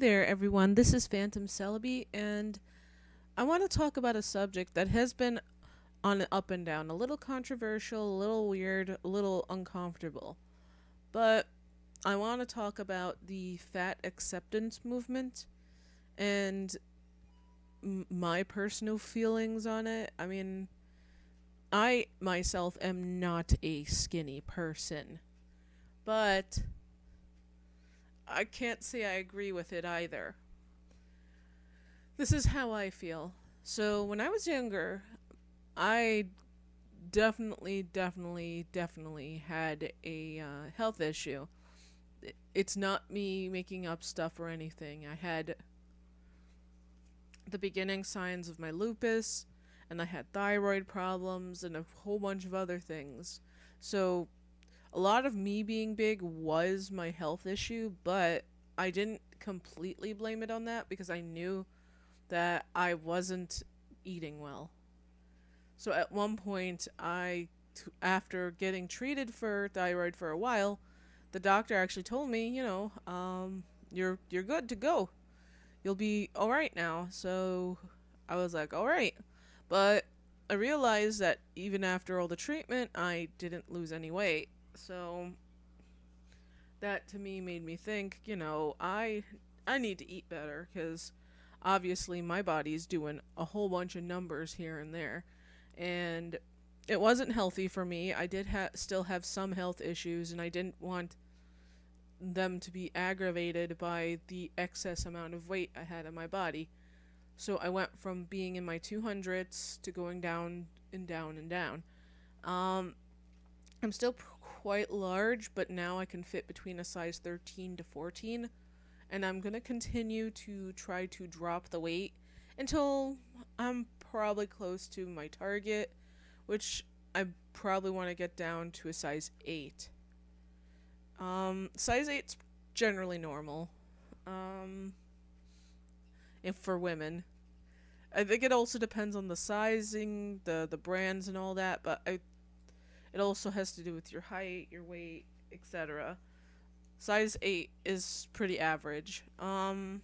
there, everyone. This is Phantom Celebi, and I want to talk about a subject that has been on an up and down, a little controversial, a little weird, a little uncomfortable. But I want to talk about the fat acceptance movement and my personal feelings on it. I mean, I myself am not a skinny person, but I can't say I agree with it either. This is how I feel. So, when I was younger, I definitely had a health issue. It's not me making up stuff or anything. I had the beginning signs of my lupus, and I had thyroid problems, and a whole bunch of other things. So, a lot of me being big was my health issue, but I didn't completely blame it on that because I knew that I wasn't eating well. So at one point, after getting treated for thyroid for a while, the doctor actually told me, you're good to go. You'll be all right now. So I was like, all right, but I realized that even after all the treatment, I didn't lose any weight. So that to me made me think, I need to eat better because obviously my body's doing a whole bunch of numbers here and there, and it wasn't healthy for me. I did still have some health issues, and I didn't want them to be aggravated by the excess amount of weight I had in my body. So I went from being in my 200s to going down and down and down. Um, I'm still quite large, but now I can fit between a size 13 to 14, and I'm going to continue to try to drop the weight until I'm probably close to my target, which I probably want to get down to a size 8. Size 8's generally normal. Um, if for women. I think it also depends on the sizing, the brands and all that, but it also has to do with your height, your weight, etc. Size 8 is pretty average. I'm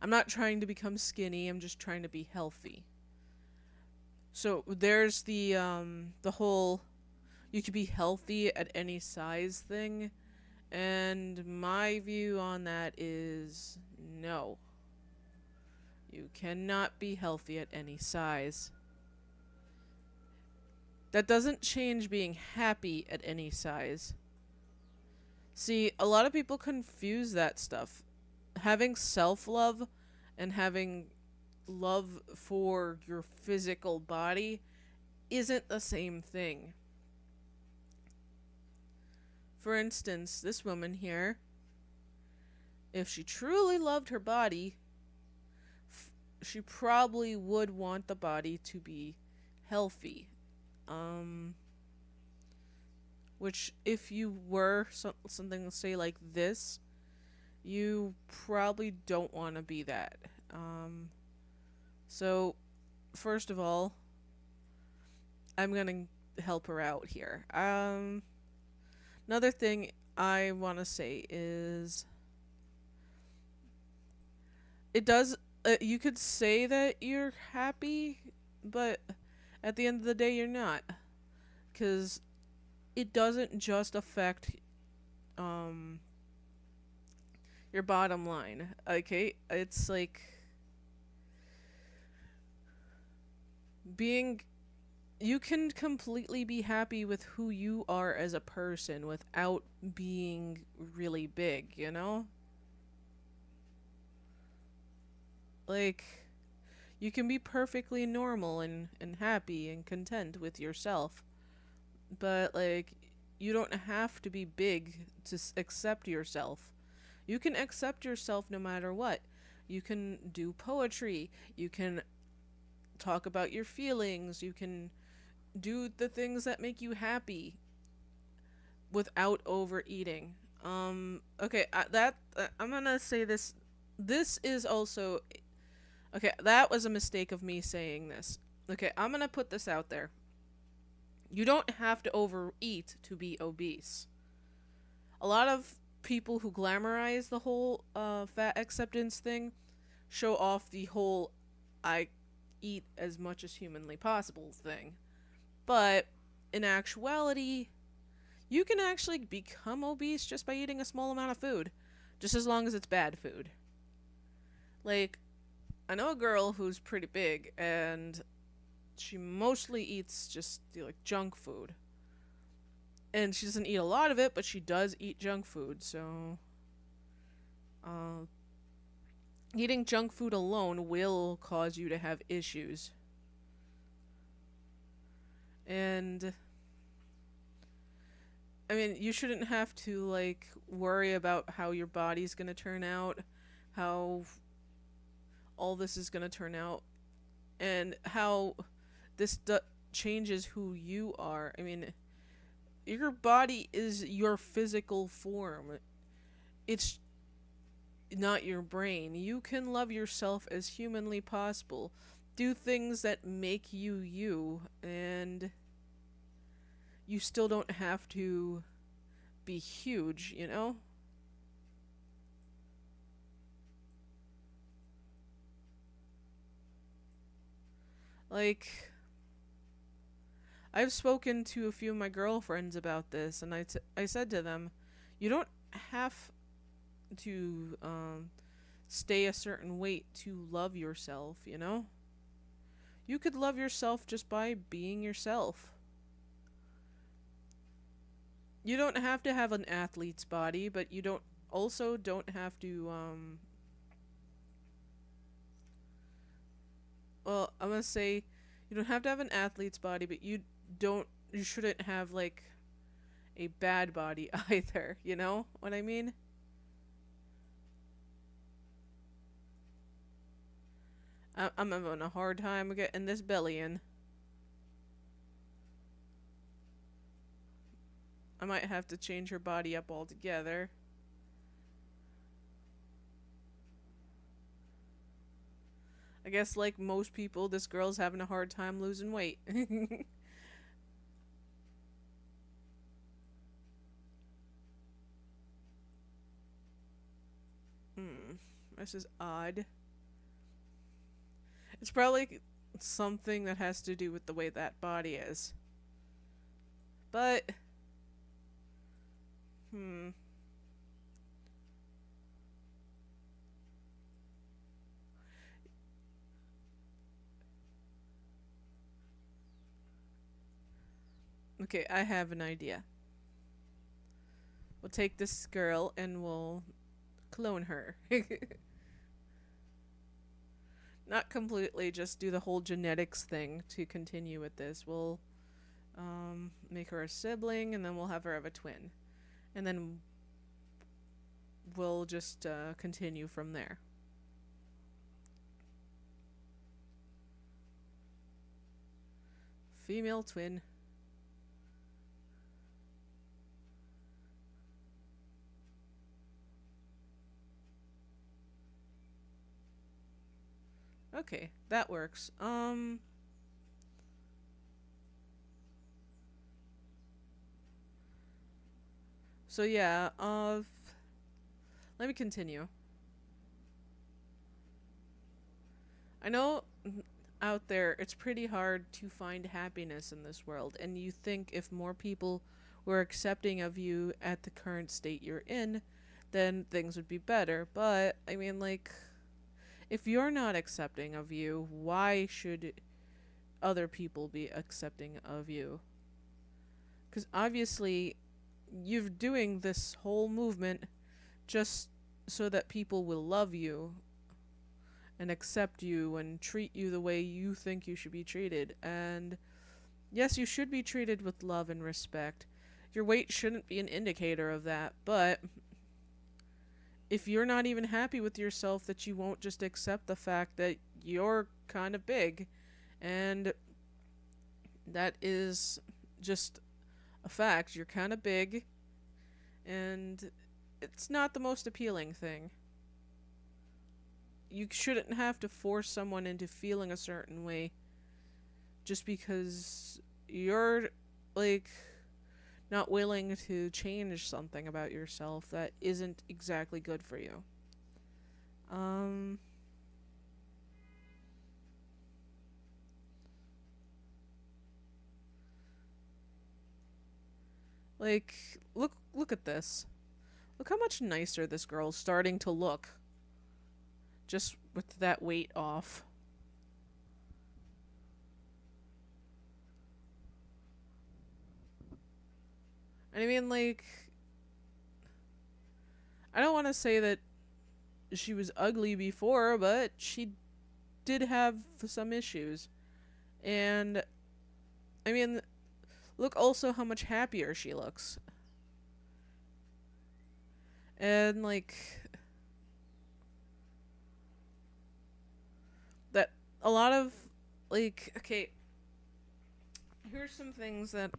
not trying to become skinny, I'm just trying to be healthy. So there's the whole you could be healthy at any size thing, and my view on that is no. You cannot be healthy at any size. That doesn't change being happy at any size. See, a lot of people confuse that stuff. Having self love and having love for your physical body isn't the same thing. For instance, this woman here, if she truly loved her body, she probably would want the body to be healthy. Um, which, if you were something, say, like this, you probably don't want to be that. So, first of all, I'm gonna help her out here. Another thing I want to say is it does. You could say that you're happy, but at the end of the day, you're not, because it doesn't just affect um your bottom line. Okay, it's like being you can completely be happy with who you are as a person without being really big, you know? Like, you can be perfectly normal and happy and content with yourself, but, like, you don't have to be big to accept yourself. You can accept yourself no matter what. You can do poetry, you can talk about your feelings, you can do the things that make you happy without overeating. Okay, I'm gonna say this. This is also okay. That was a mistake of me saying this. Okay, I'm gonna put this out there. You don't have to overeat to be obese. A lot of people who glamorize the whole fat acceptance thing show off the whole I eat as much as humanly possible thing. But in actuality, you can actually become obese just by eating a small amount of food, just as long as it's bad food. Like, I know a girl who's pretty big, and she mostly eats just like junk food. And she doesn't eat a lot of it, but she does eat junk food, so uh, eating junk food alone will cause you to have issues. And I mean, you shouldn't have to like worry about how your body's going to turn out, how all this is going to turn out, and how this changes who you are. I mean, your body is your physical form. It's not your brain. You can love yourself as humanly possible. Do things that make you you, and you still don't have to be huge, you know? Like, I've spoken to a few of my girlfriends about this, and I said to them, you don't have to stay a certain weight to love yourself, you know? You could love yourself just by being yourself. You don't have to have an athlete's body, but you don't have to well, I'm gonna say you don't have to have an athlete's body, but you shouldn't have like a bad body either, you know what I mean? I'm having a hard time getting this belly in. I might have to change her body up altogether. I guess like most people, this girl's having a hard time losing weight. Hmm, this is odd. It's probably something that has to do with the way that body is. But, hmm. Okay, I have an idea. We'll take this girl and we'll clone her. Not completely, just do the whole genetics thing to continue with this. We'll make her a sibling, and then we'll have her have a twin. And then we'll just continue from there. Female twin. Okay, that works. So yeah, let me continue. I know out there it's pretty hard to find happiness in this world, and you think if more people were accepting of you at the current state you're in, then things would be better. But I mean, like, if you're not accepting of you, why should other people be accepting of you? Because obviously you're doing this whole movement just so that people will love you and accept you and treat you the way you think you should be treated. And yes, you should be treated with love and respect. Your weight shouldn't be an indicator of that, but if you're not even happy with yourself, that you won't just accept the fact that you're kind of big, and that is just a fact. You're kind of big, and it's not the most appealing thing. You shouldn't have to force someone into feeling a certain way just because you're like, not willing to change something about yourself that isn't exactly good for you. Um, like look at this. Look how much nicer this girl's starting to look just with that weight off. I mean, like, I don't want to say that she was ugly before, but she did have some issues. And, I mean, look also how much happier she looks. And, like, that a lot of, like, okay, here's some things that,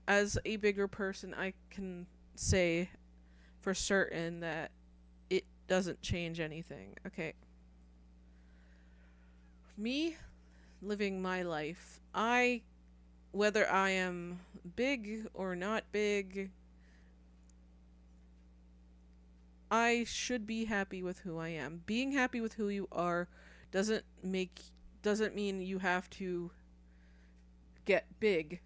as a bigger person, I can say for certain that it doesn't change anything. Okay. Me living my life, whether I am big or not big, I should be happy with who I am. Being happy with who you are doesn't make doesn't mean you have to get big.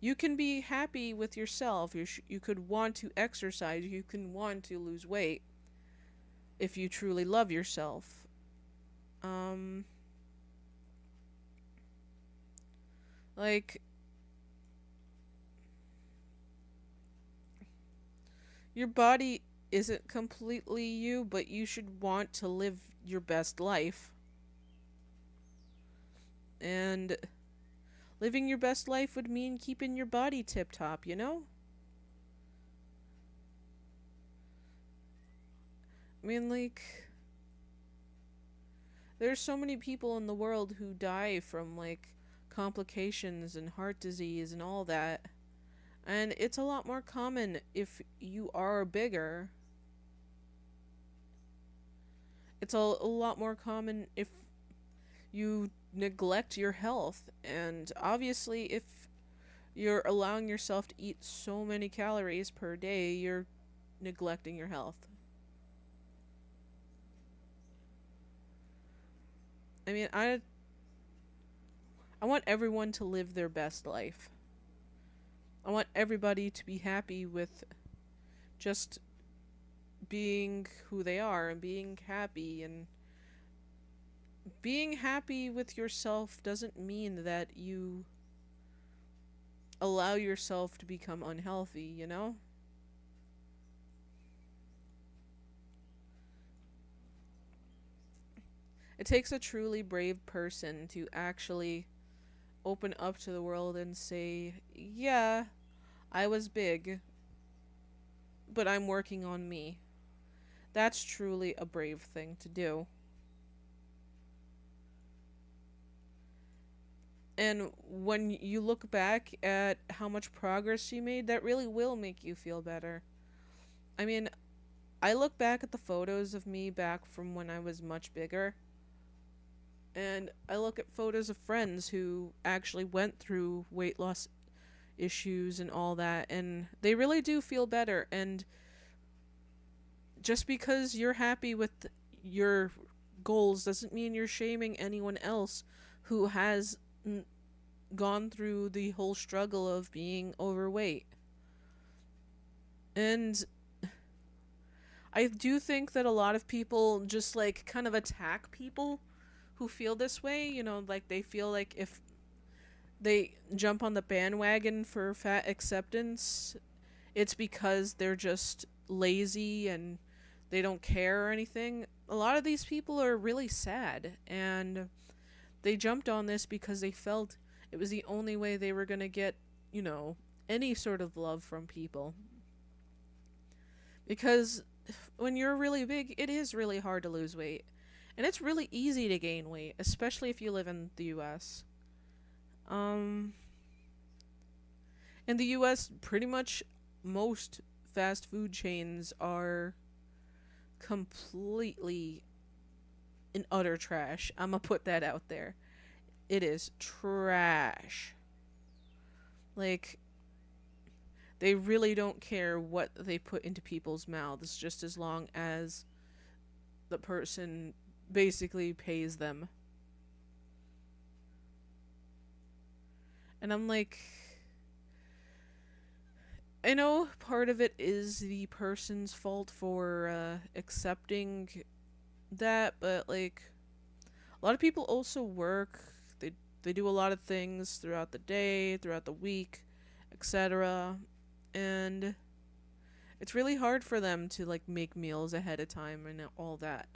You can be happy with yourself. You could want to exercise. You can want to lose weight if you truly love yourself. Um, like, your body isn't completely you, but you should want to live your best life. And living your best life would mean keeping your body tip top, you know? I mean, like, there's so many people in the world who die from, like, complications and heart disease and all that. And it's a lot more common if you are bigger. It's a lot more common if you neglect your health. And obviously, if you're allowing yourself to eat so many calories per day, you're neglecting your health. I mean, I want everyone to live their best life. I want everybody to be happy with just being who they are and being happy. And being happy with yourself doesn't mean that you allow yourself to become unhealthy, you know? It takes a truly brave person to actually open up to the world and say, yeah, I was big, but I'm working on me. That's truly a brave thing to do. And when you look back at how much progress you made, that really will make you feel better. I mean, I look back at the photos of me back from when I was much bigger, and I look at photos of friends who actually went through weight loss issues and all that, and they really do feel better. And just because you're happy with your goals doesn't mean you're shaming anyone else who has gone through the whole struggle of being overweight. And I do think that a lot of people just like kind of attack people who feel this way, you know, like they feel like if they jump on the bandwagon for fat acceptance, it's because they're just lazy and they don't care or anything. A lot of these people are really sad, and they jumped on this because they felt it was the only way they were going to get, you know, any sort of love from people. Because when you're really big, it is really hard to lose weight. And it's really easy to gain weight, especially if you live in the US. Um in the US, pretty much most fast food chains are completely in utter trash. I'm gonna put that out there. It is trash. Like, They really don't care what they put into people's mouths, just as long as the person basically pays them. And I'm like, I know part of it is the person's fault for accepting that, but like a lot of people also work. They do a lot of things throughout the day, throughout the week, etc. And it's really hard for them to like make meals ahead of time and all that.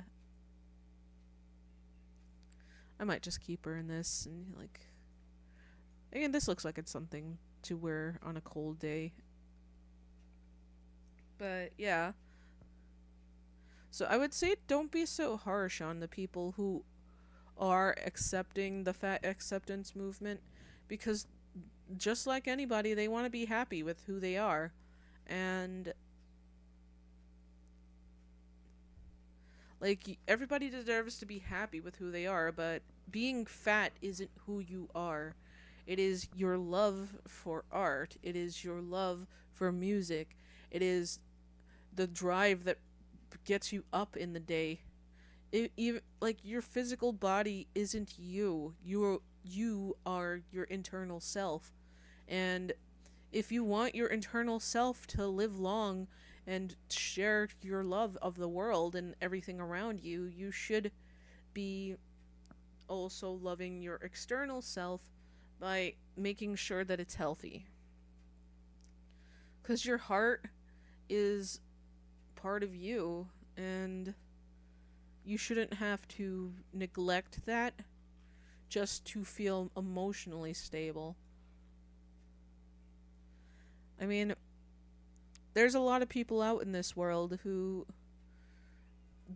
I might just keep her in this and like again, this looks like it's something to wear on a cold day. But yeah. So I would say don't be so harsh on the people who are accepting the fat acceptance movement, because just like anybody, they want to be happy with who they are. And like everybody deserves to be happy with who they are, but being fat isn't who you are. It is your love for art. It is your love for music. It is the drive that gets you up in the day. Even like your physical body isn't you. You are your internal self. And if you want your internal self to live long and share your love of the world and everything around you, you should be also loving your external self by making sure that it's healthy. Because your heart is part of you, and you shouldn't have to neglect that just to feel emotionally stable. I mean, there's a lot of people out in this world who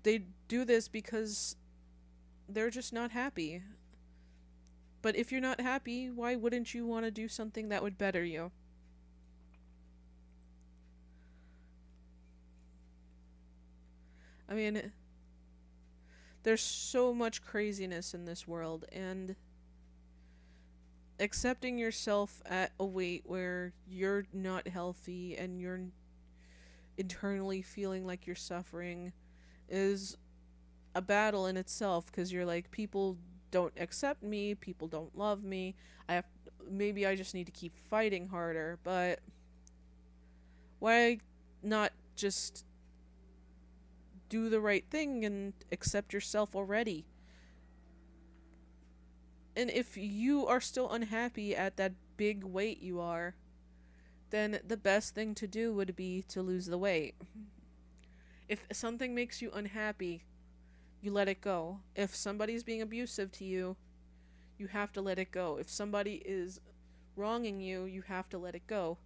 they do this because they're just not happy. But if you're not happy, why wouldn't you want to do something that would better you? I mean, there's so much craziness in this world, and accepting yourself at a weight where you're not healthy and you're internally feeling like you're suffering is a battle in itself, because you're like, people don't accept me, people don't love me. I have maybe I just need to keep fighting harder, but why not just do the right thing and accept yourself already? And if you are still unhappy at that big weight you are, then the best thing to do would be to lose the weight. If something makes you unhappy, you let it go. If somebody's being abusive to you, you have to let it go. If somebody is wronging you, you have to let it go.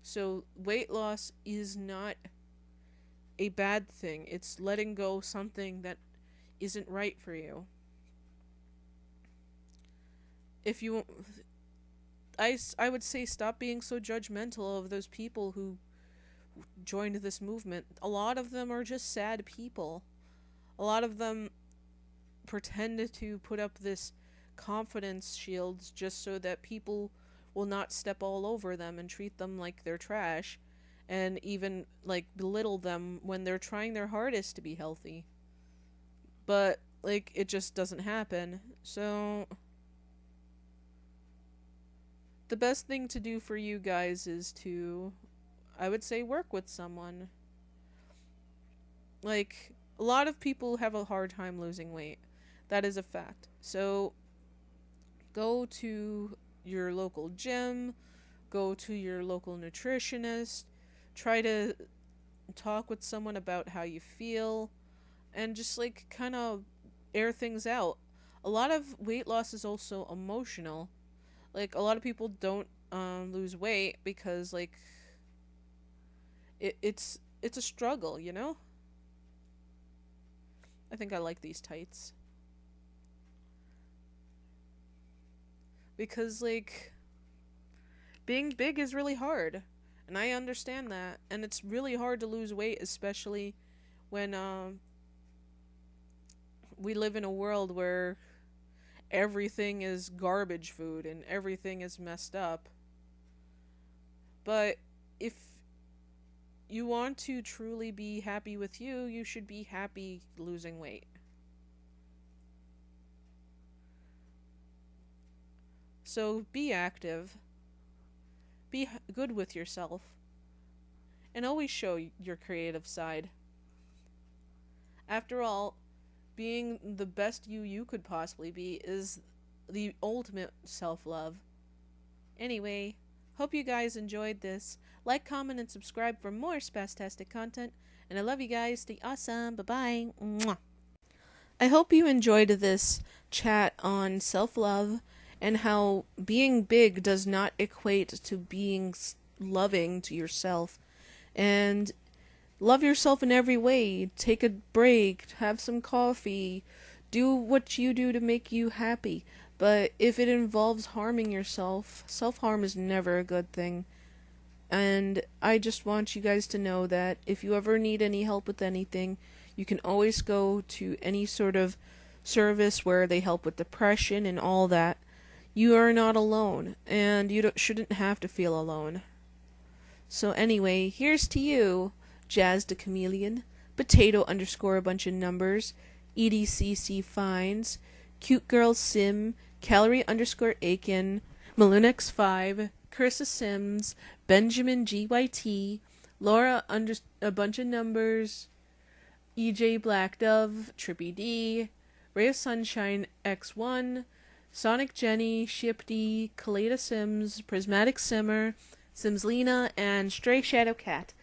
So weight loss is not a bad thing. It's letting go something that isn't right for you. If you I would say stop being so judgmental of those people who joined this movement. A lot of them are just sad people. A lot of them pretend to put up this confidence shields just so that people will not step all over them and treat them like they're trash, and even like belittle them when they're trying their hardest to be healthy. But like it just doesn't happen. So the best thing to do for you guys is to, I would say, work with someone. Like, a lot of people have a hard time losing weight. That is a fact. So, go to your local gym, go to your local nutritionist, try to talk with someone about how you feel, and just like kind of air things out. A lot of weight loss is also emotional. Like, a lot of people don't lose weight because like it's a struggle, you know? I think I like these tights. Because like being big is really hard. And I understand that. And it's really hard to lose weight, especially when we live in a world where everything is garbage food and everything is messed up. But if you want to truly be happy with you, you should be happy losing weight. So be active, be good with yourself, and always show your creative side. After all, being the best you could possibly be is the ultimate self-love. Anyway, hope you guys enjoyed this. Like, comment, and subscribe for more Spastastic content. And I love you guys. Stay awesome. Bye-bye. Mwah. I hope you enjoyed this chat on self-love and how being big does not equate to being loving to yourself. And love yourself in every way. Take a break, have some coffee, do what you do to make you happy. But if it involves harming yourself, self-harm is never a good thing. And I just want you guys to know that if you ever need any help with anything, you can always go to any sort of service where they help with depression and all that. You are not alone, and you shouldn't have to feel alone. So anyway, here's to you, Jazz the Chameleon, Potato _ a bunch of numbers, EDCC Fines, Cute Girl Sim, Calorie _ Aiken, Malunex5, Carissa Sims, Benjamin GYT, Laura _ a bunch of numbers, EJ Black Dove, Trippy D, Ray of Sunshine X1, Sonic Jenny, Shipd, Kaleda Sims, Prismatic Simmer, Simslena, and Stray Shadow Cat.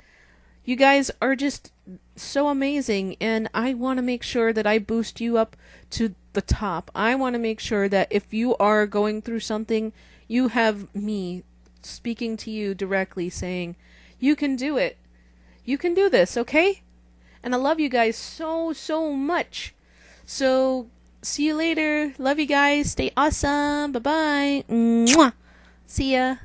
You guys are just so amazing, and I want to make sure that I boost you up to the top. I want to make sure that if you are going through something, you have me speaking to you directly saying, you can do it. You can do this, okay? And I love you guys so, so much. So, see you later. Love you guys. Stay awesome. Bye-bye. Mwah. See ya.